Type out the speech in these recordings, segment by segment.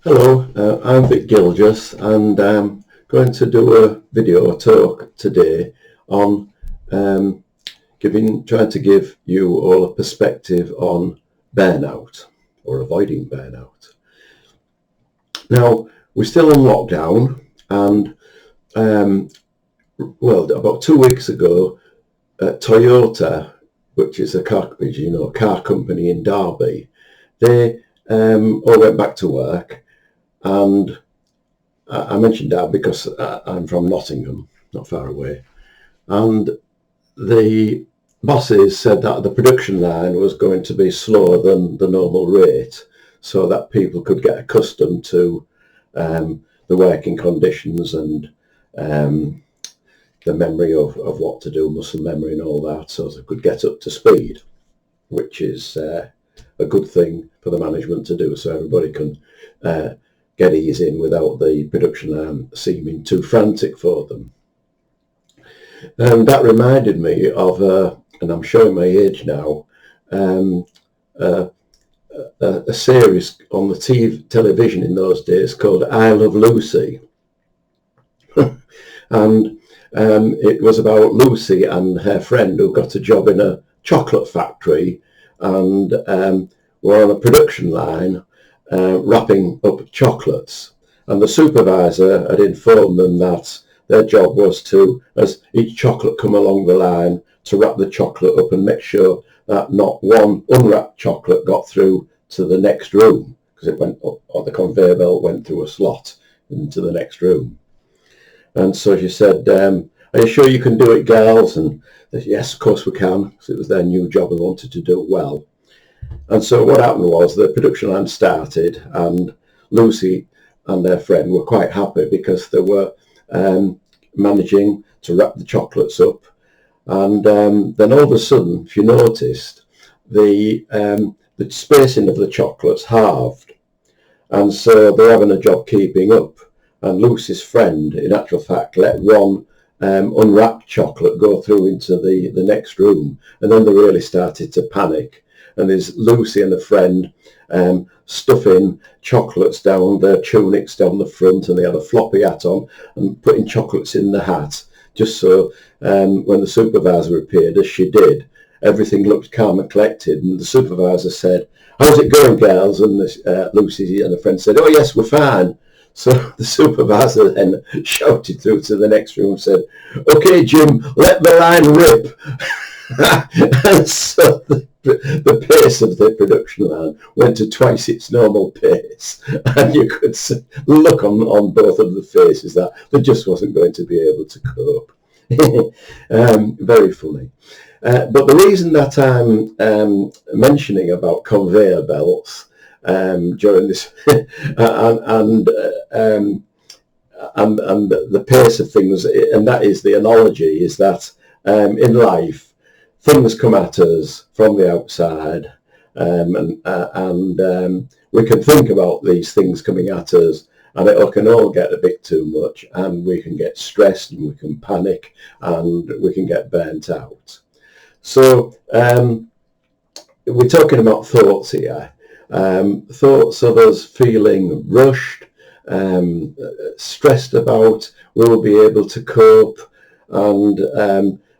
Hello, I'm Vic Gilgis and I'm going to do a video talk today on trying to give you all a perspective on burnout or avoiding burnout. Now, we're still in lockdown and about 2 weeks ago, Toyota, which is a car company in Derby, they all went back to work. And I mentioned that because I'm from Nottingham, not far away. And the bosses said that the production line was going to be slower than the normal rate so that people could get accustomed to the working conditions and the memory of what to do, muscle memory and all that, so they could get up to speed, which is a good thing for the management to do so everybody can get ease in without the production line seeming too frantic for them. And that reminded me of, and I'm showing my age now, a series on the television in those days called I Love Lucy. And it was about Lucy and her friend who got a job in a chocolate factory and were on a production line wrapping up chocolates, and the supervisor had informed them that their job was to, as each chocolate come along the line, to wrap the chocolate up and make sure that not one unwrapped chocolate got through to the next room, because it went up, or the conveyor belt went through a slot into the next room. And so she said, are you sure you can do it, girls? And they said, yes, of course we can, because it was their new job and wanted to do it well. And so what happened was the production line started and Lucy and their friend were quite happy because they were managing to wrap the chocolates up. And then all of a sudden, if you noticed, the spacing of the chocolates halved. And so they're having a job keeping up. And Lucy's friend, in actual fact, let one unwrapped chocolate go through into the next room. And then they really started to panic. And there's Lucy and a friend stuffing chocolates down their tunics down the front, and they had a floppy hat on and putting chocolates in the hat, just so when the supervisor appeared, as she did, everything looked calm and collected. And the supervisor said, how's it going, girls? And Lucy and a friend said, oh yes, we're fine. So the supervisor then shouted through to the next room and said, okay, Jim, let the line rip. And so the pace of the production line went to twice its normal pace, and you could look on both of the faces that they just wasn't going to be able to cope. Very funny. But the reason that I'm mentioning about conveyor belts during this and the pace of things, and that is the analogy, is that in life, things come at us from the outside, and we can think about these things coming at us, and it can all get a bit too much, and we can get stressed, and we can panic, and we can get burnt out. So we're talking about thoughts here. Thoughts of us feeling rushed, stressed about will we be able to cope, and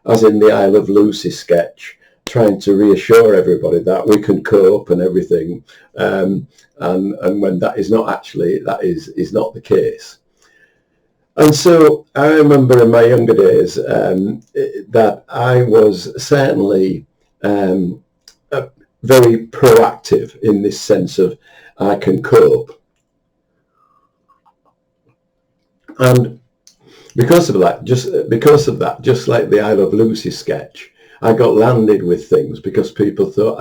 as in the I Love Lucy sketch, trying to reassure everybody that we can cope and everything, and when that is not actually, that is not the case. And so I remember in my younger days that I was certainly very proactive in this sense of I can cope. And because of that, just like the I Love Lucy sketch, I got landed with things because people thought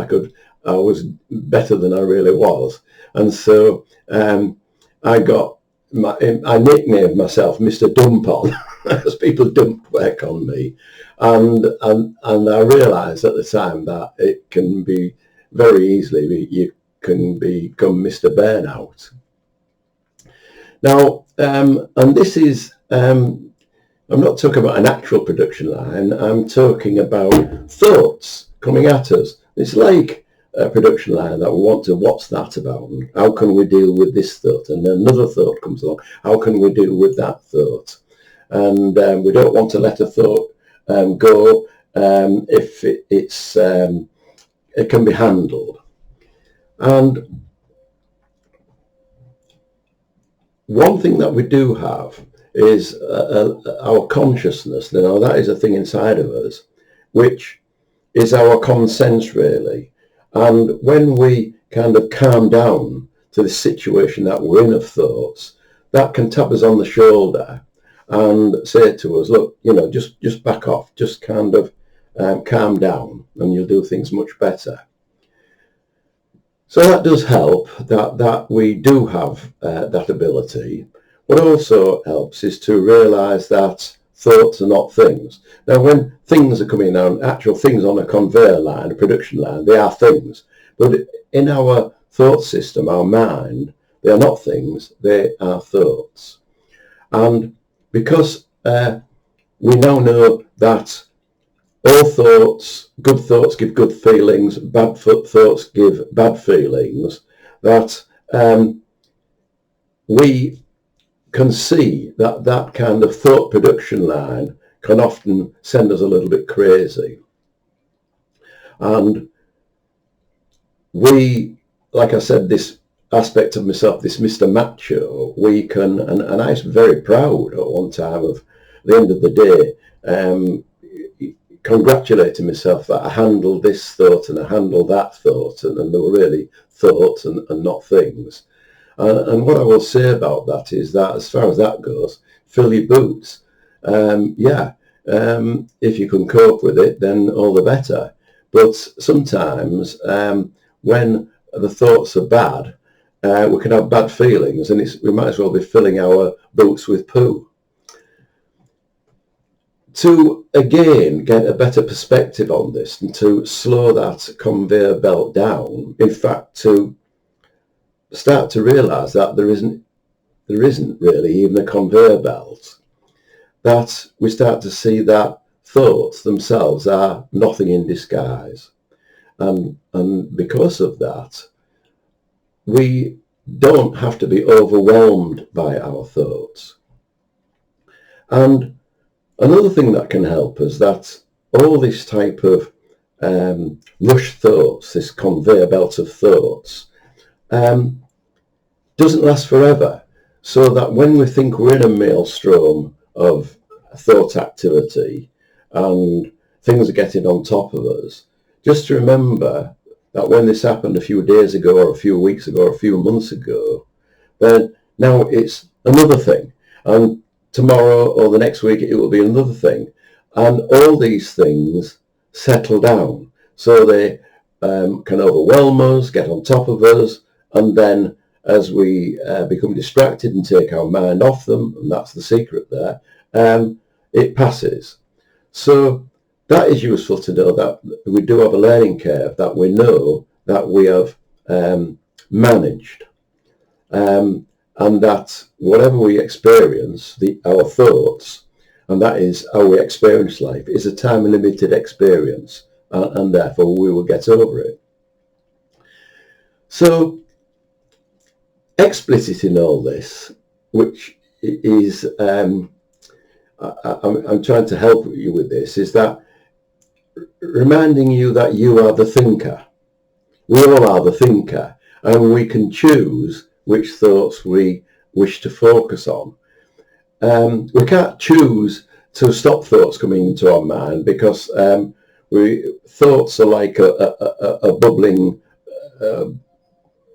I was better than I really was. And so I nicknamed myself Mr. Dump-On because people dumped work on me. And I realised at the time that it can be very easily, you can become Mr. Burnout. Now, and this is, I'm not talking about an actual production line, I'm talking about thoughts coming at us. It's like production line that we want to, what's that about? And how can we deal with this thought? And another thought comes along. How can we deal with that thought? And we don't want to let a thought go if it can be handled. And one thing that we do have is our consciousness. Now, that is a thing inside of us, which is our common sense, really. And when we kind of calm down to the situation that we're in of thoughts, that can tap us on the shoulder and say to us, look, just back off, just kind of calm down, and you'll do things much better. So that does help, that we do have that ability. What also helps is to realise that thoughts are not things. Now, when things are coming down, actual things on a conveyor line, a production line, they are things. But in our thought system, our mind, they are not things, they are thoughts. And because we now know that all thoughts, good thoughts give good feelings, bad thoughts give bad feelings, that we can see that that kind of thought production line can often send us a little bit crazy. And we, like I said, this aspect of myself, this Mr. Macho, we can, and I was very proud at one time of, at the end of the day, congratulating myself that I handled this thought and I handled that thought, and they were really thoughts and not things. And what I will say about that is that, as far as that goes, fill your boots. If you can cope with it, then all the better. But sometimes when the thoughts are bad, we can have bad feelings, and we might as well be filling our boots with poo. To, again, get a better perspective on this and to slow that conveyor belt down, in fact, to start to realise that there isn't really even a conveyor belt, that we start to see that thoughts themselves are nothing in disguise. And because of that, we don't have to be overwhelmed by our thoughts. And another thing that can help us, that all this type of rush thoughts, this conveyor belt of thoughts, doesn't last forever. So that when we think we're in a maelstrom of thought activity and things are getting on top of us, just to remember that when this happened a few days ago or a few weeks ago or a few months ago, then now it's another thing. And tomorrow or the next week it will be another thing. And all these things settle down. So they can overwhelm us, get on top of us, and then as we become distracted and take our mind off them, and that's the secret there, it passes. So that is useful to know, that we do have a learning curve that we know that we have managed, and that whatever we experience, our thoughts, and that is how we experience life, is a time-limited experience, and therefore we will get over it. So explicit in all this, which is, I'm trying to help you with this, is that reminding you that you are the thinker. We all are the thinker, and we can choose which thoughts we wish to focus on. We can't choose to stop thoughts coming into our mind, because thoughts are like a bubbling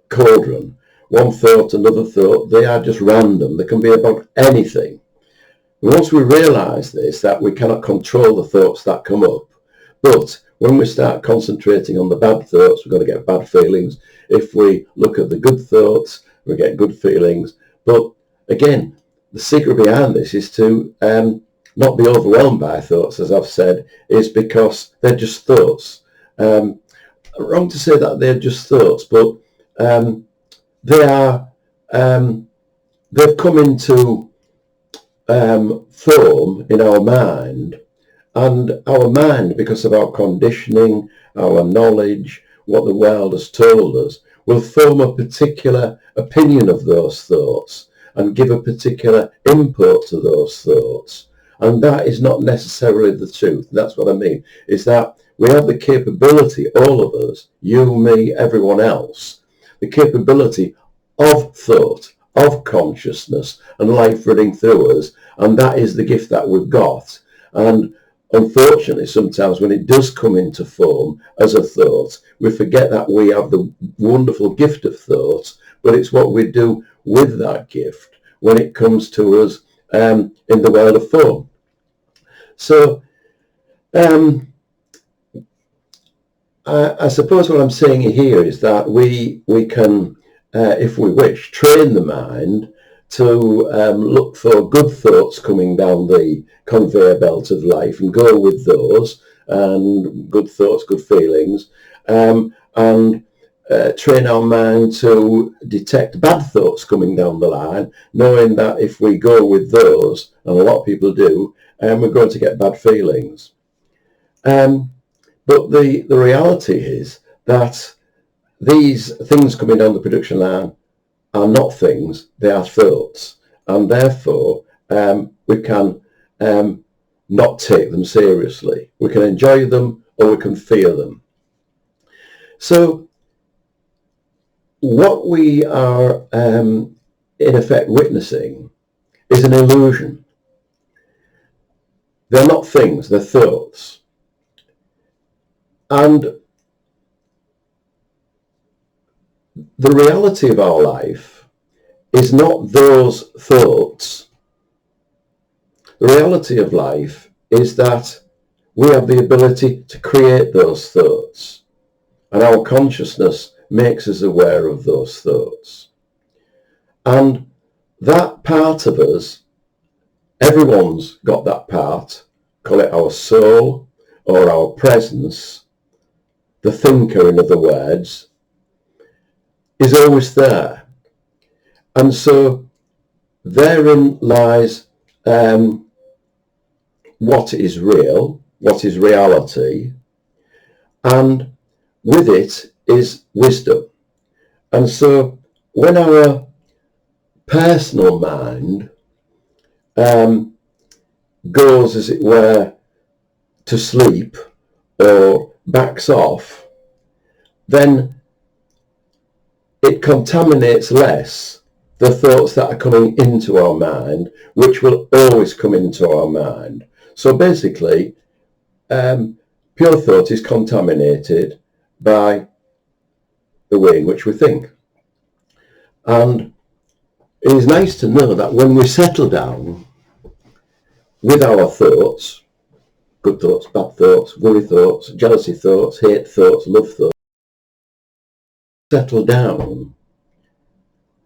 cauldron. One thought, another thought, they are just random. They can be about anything. And once we realise this, that we cannot control the thoughts that come up, but when we start concentrating on the bad thoughts, we're going to get bad feelings. If we look at the good thoughts, we get good feelings. But again, the secret behind this is to not be overwhelmed by thoughts, as I've said, is because they're just thoughts. Wrong to say that they're just thoughts, but they are, they've come into form in our mind, and our mind, because of our conditioning, our knowledge, what the world has told us, will form a particular opinion of those thoughts and give a particular input to those thoughts. And that is not necessarily the truth. That's what I mean, is that we have the capability, all of us, you, me, everyone else, the capability of thought, of consciousness and life running through us. And that is the gift that we've got. And unfortunately, sometimes when it does come into form as a thought, we forget that we have the wonderful gift of thought, but it's what we do with that gift when it comes to us in the world of form. So I suppose what I'm saying here is that we can, if we wish, train the mind to look for good thoughts coming down the conveyor belt of life and go with those, and good thoughts, good feelings, and train our mind to detect bad thoughts coming down the line, knowing that if we go with those, and a lot of people do, we're going to get bad feelings. But the reality is that these things coming down the production line are not things, they are thoughts. And therefore, we can not take them seriously. We can enjoy them or we can fear them. So what we are in effect witnessing is an illusion. They're not things, they're thoughts. And the reality of our life is not those thoughts. The reality of life is that we have the ability to create those thoughts, and our consciousness makes us aware of those thoughts. And that part of us, everyone's got that part, call it our soul or our presence, the thinker in other words, is always there. And so therein lies what is real, what is reality, and with it is wisdom. And so when our personal mind goes, as it were, to sleep or backs off, then it contaminates less the thoughts that are coming into our mind, which will always come into our mind. So basically, pure thought is contaminated by the way in which we think. And it is nice to know that when we settle down with our thoughts, good thoughts, bad thoughts, worry thoughts, jealousy thoughts, hate thoughts, love thoughts, settle down,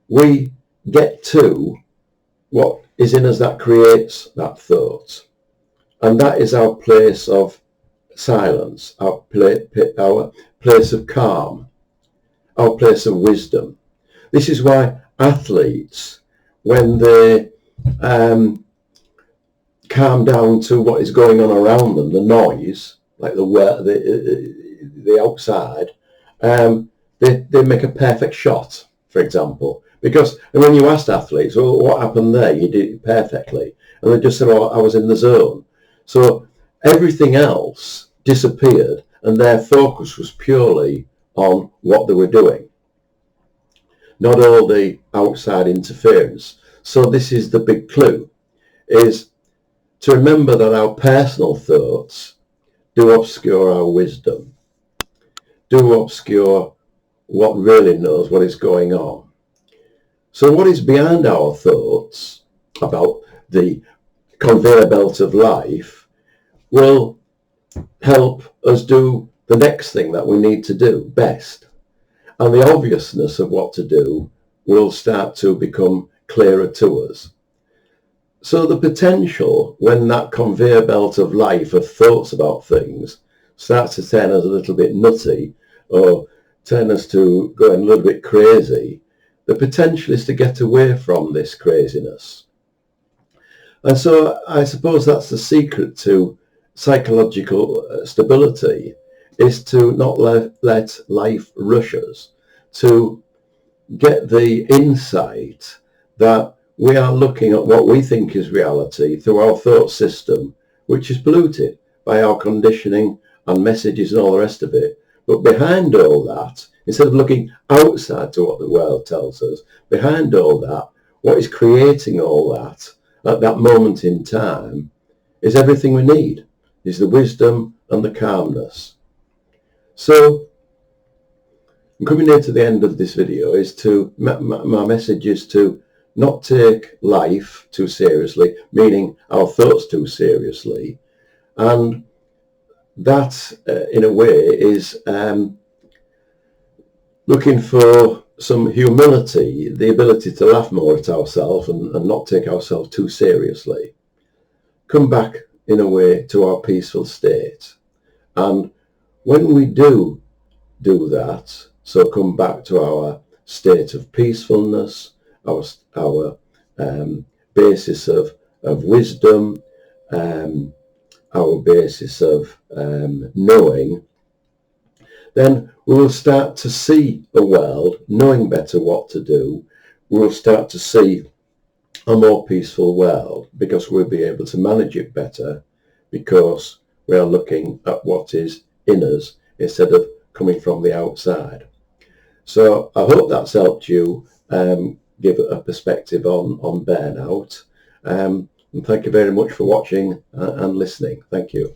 we get to what is in us that creates that thought. And that is our place of silence, our place of calm, our place of wisdom. This is why athletes, when they calm down to what is going on around them, the noise, like the outside, they make a perfect shot, for example. Because when you asked athletes, well, what happened there? You did it perfectly. And they just said, oh, I was in the zone. So everything else disappeared and their focus was purely on what they were doing, not all the outside interference. So this is the big clue, is to remember that our personal thoughts do obscure our wisdom, do obscure what really knows what is going on. So what is behind our thoughts about the conveyor belt of life will help us do the next thing that we need to do best. And the obviousness of what to do will start to become clearer to us. So the potential, when that conveyor belt of life, of thoughts about things, starts to turn us a little bit nutty or turn us to going a little bit crazy, the potential is to get away from this craziness. And so I suppose that's the secret to psychological stability, is to not let life rush us, to get the insight that we are looking at what we think is reality through our thought system, which is polluted by our conditioning and messages and all the rest of it. But behind all that, instead of looking outside to what the world tells us, behind all that, what is creating all that at that moment in time is everything we need, is the wisdom and the calmness. So coming near to the end of this video is to, my message is to not take life too seriously, meaning our thoughts too seriously. And that, in a way, is looking for some humility, the ability to laugh more at ourselves and not take ourselves too seriously. Come back, in a way, to our peaceful state. And when we do that, so come back to our state of peacefulness, our basis of wisdom, our basis of knowing, then we will start to see a world, knowing better what to do. We will start to see a more peaceful world because we'll be able to manage it better because we are looking at what is in us instead of coming from the outside. So I hope that's helped you give a perspective on burnout. And thank you very much for watching and listening. Thank you.